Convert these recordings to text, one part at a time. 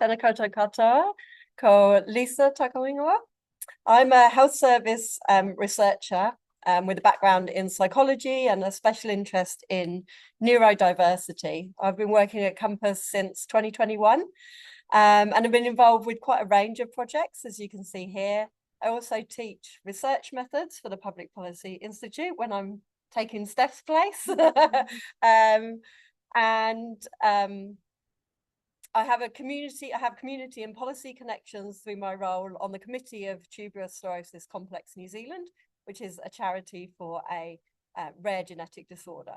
Tēnā koutou katoa, ko Lisa Underwood. I'm a health service researcher with a background in psychology and a special interest in neurodiversity. I've been working at Compass since 2021 and I've been involved with quite a range of projects, as you can see here. I also teach research methods for the Public Policy Institute when I'm taking Steph's place. I have community and policy connections through my role on the committee of Tuberous Sclerosis Complex New Zealand, which is a charity for a rare genetic disorder.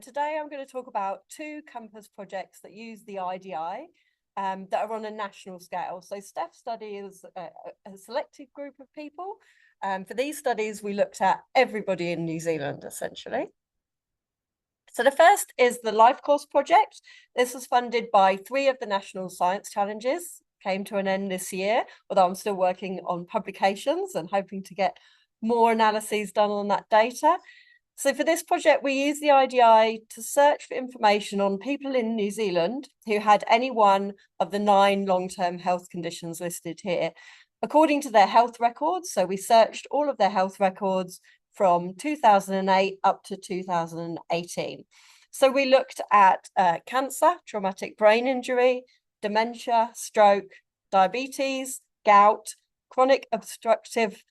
Today, I'm going to talk about two Compass projects that use the IDI that are on a national scale. So Steph's study is a selected group of people. For these studies, we looked at everybody in New Zealand, essentially. So the first is the Lifecourse Project. This was funded by 3 of the National Science Challenges, came to an end this year, although I'm still working on publications and hoping to get more analyses done on that data. So for this project, we use the IDI to search for information on people in New Zealand who had any one of the 9 long-term health conditions listed here, according to their health records. So we searched all of their health records from 2008 up to 2018. So we looked at cancer, traumatic brain injury, dementia, stroke, diabetes, gout, chronic obstructive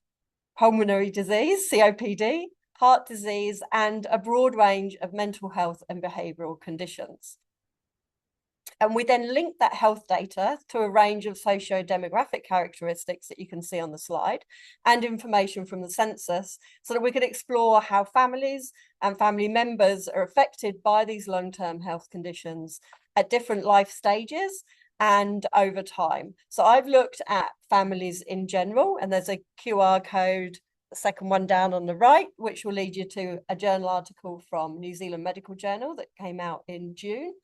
pulmonary disease, COPD, heart disease, and a broad range of mental health and behavioural conditions. And we then linked that health data to a range of socio-demographic characteristics that you can see on the slide and information from the census so that we could explore how families and family members are affected by these long-term health conditions at different life stages and over time. So I've looked at families in general, and there's a QR code, the second one down on the right, which will lead you to a journal article from New Zealand Medical Journal that came out in June.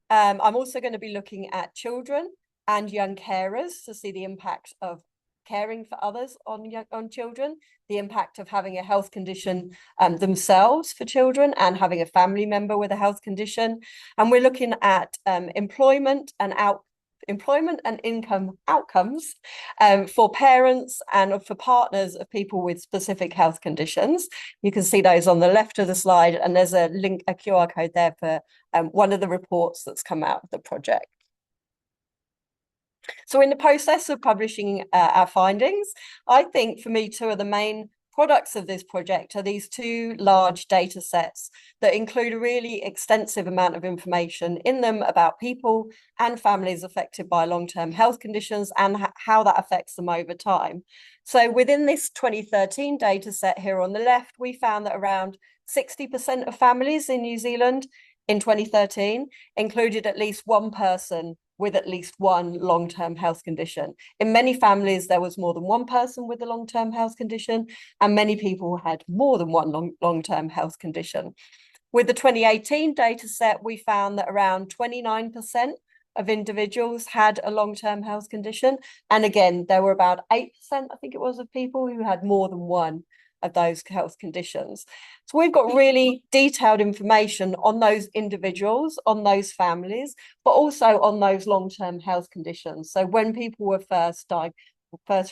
I'm also going to be looking at children and young carers to see the impact of caring for others on children, the impact of having a health condition themselves for children and having a family member with a health condition. And we're looking at employment and income outcomes for parents and for partners of people with specific health conditions. You can see those on the left of the slide, and there's a link, a QR code there for one of the reports that's come out of the project. So in the process of publishing our findings, I think for me, 2 of the main products of this project are these 2 large data sets that include a really extensive amount of information in them about people and families affected by long-term health conditions and how that affects them over time. So within this 2013 data set here on the left, we found that around 60% of families in New Zealand in 2013 included at least one person with at least one long-term health condition. In many families, there was more than one person with a long-term health condition, and many people had more than one long-term health condition. With the 2018 data set, we found that around 29% of individuals had a long-term health condition. And again, there were about 8%, I think it was, of people who had more than one of those health conditions. So we've got really detailed information on those individuals, on those families, but also on those long-term health conditions. So when people were first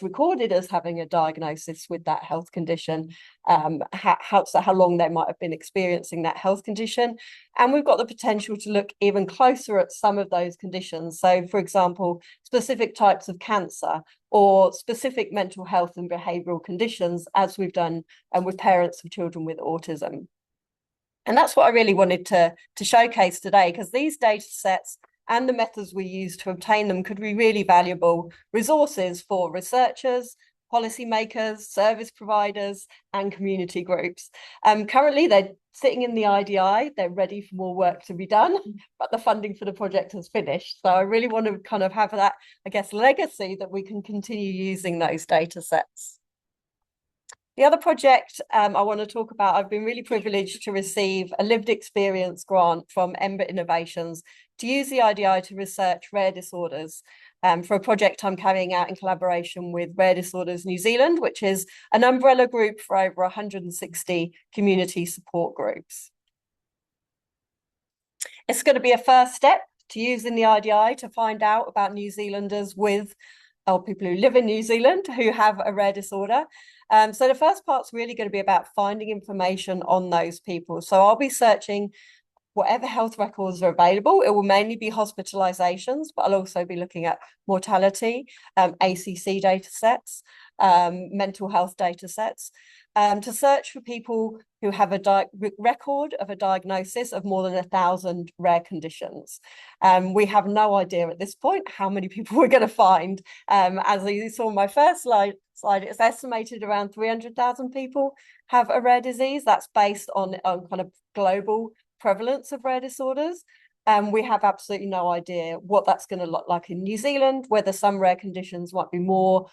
recorded as having a diagnosis with that health condition, how long they might have been experiencing that health condition. And we've got the potential to look even closer at some of those conditions. So, for example, specific types of cancer or specific mental health and behavioural conditions, as we've done with parents of children with autism. And that's what I really wanted to showcase today, because these data sets and the methods we use to obtain them could be really valuable resources for researchers, policymakers, service providers, and community groups. Currently, they're sitting in the IDI, they're ready for more work to be done, but the funding for the project has finished. So I really want to kind of have that, I guess, legacy that we can continue using those data sets. The other project I want to talk about, I've been really privileged to receive a lived experience grant from Ember Innovations to use the IDI to research rare disorders for a project I'm carrying out in collaboration with Rare Disorders New Zealand, which is an umbrella group for over 160 community support groups. It's going to be a first step to use in the IDI to find out about New Zealanders with, or people who live in New Zealand who have a rare disorder. So the first part's really going to be about finding information on those people. So I'll be searching whatever health records are available. It will mainly be hospitalizations, but I'll also be looking at mortality, ACC data sets, mental health data sets, to search for people who have a record of a diagnosis of more than 1,000 rare conditions. We have no idea at this point how many people we're going to find. As you saw in my first slide, it's estimated around 300,000 people have a rare disease. That's based on kind of global prevalence of rare disorders. We have absolutely no idea what that's going to look like in New Zealand, whether some rare conditions might be more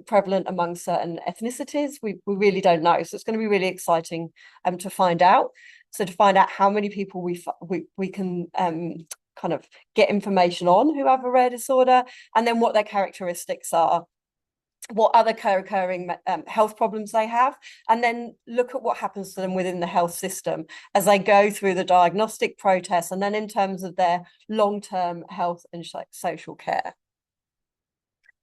prevalent among certain ethnicities. We really don't know. So it's going to be really exciting to find out. So to find out how many people we can kind of get information on who have a rare disorder, and then what their characteristics are, what other co-occurring health problems they have, and then look at what happens to them within the health system as they go through the diagnostic process, and then in terms of their long-term health and social care.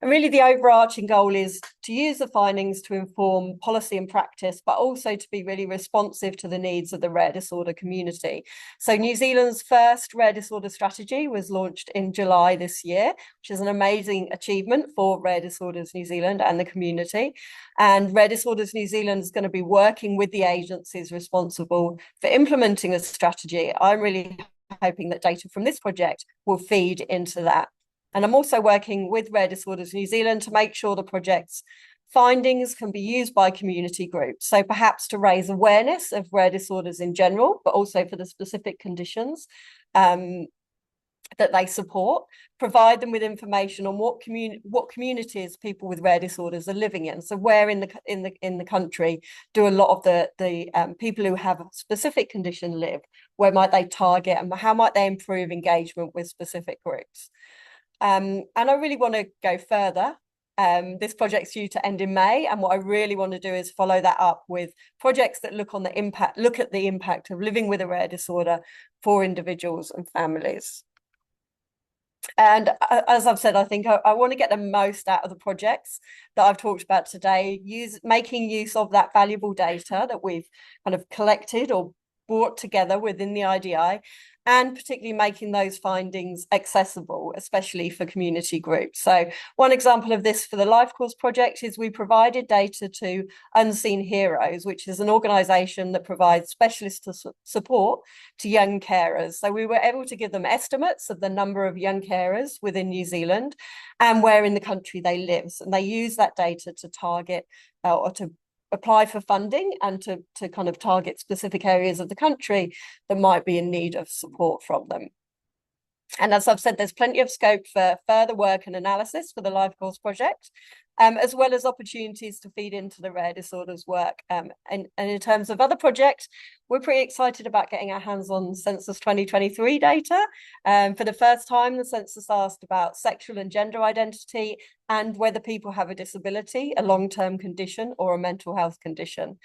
And really the overarching goal is to use the findings to inform policy and practice, but also to be really responsive to the needs of the rare disorder community. So New Zealand's first rare disorder strategy was launched in July this year, which is an amazing achievement for Rare Disorders New Zealand and the community. And Rare Disorders New Zealand is going to be working with the agencies responsible for implementing a strategy. I'm really hoping that data from this project will feed into that. And I'm also working with Rare Disorders New Zealand to make sure the project's findings can be used by community groups. So perhaps to raise awareness of rare disorders in general, but also for the specific conditions that they support, provide them with information on what communities people with rare disorders are living in. So where in the country do a lot of the people who have a specific condition live? Where might they target, and how might they improve engagement with specific groups? And I really want to go further. This project's due to end in May, and what I really want to do is follow that up with projects that look at the impact of living with a rare disorder for individuals and families. And as I've said, I think I want to get the most out of the projects that I've talked about today, making use of that valuable data that we've kind of collected or brought together within the IDI, and particularly making those findings accessible, especially for community groups. So one example of this for the Lifecourse Project is we provided data to Unseen Heroes, which is an organisation that provides specialist support to young carers. So we were able to give them estimates of the number of young carers within New Zealand and where in the country they live. And they use that data to target or to apply for funding and to kind of target specific areas of the country that might be in need of support from them. And as I've said, there's plenty of scope for further work and analysis for the Lifecourse Project, as well as opportunities to feed into the rare disorders work. And in terms of other projects, we're pretty excited about getting our hands on Census 2023 data. For the first time, the census asked about sexual and gender identity and whether people have a disability, a long-term condition, or a mental health condition.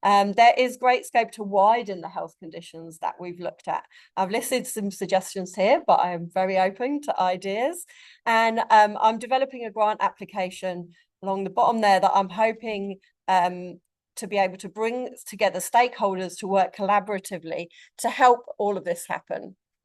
There is great scope to widen the health conditions that we've looked at. I've listed some suggestions here, but I am very open to ideas. And I'm developing a grant application along the bottom there that I'm hoping to be able to bring together stakeholders to work collaboratively to help all of this happen.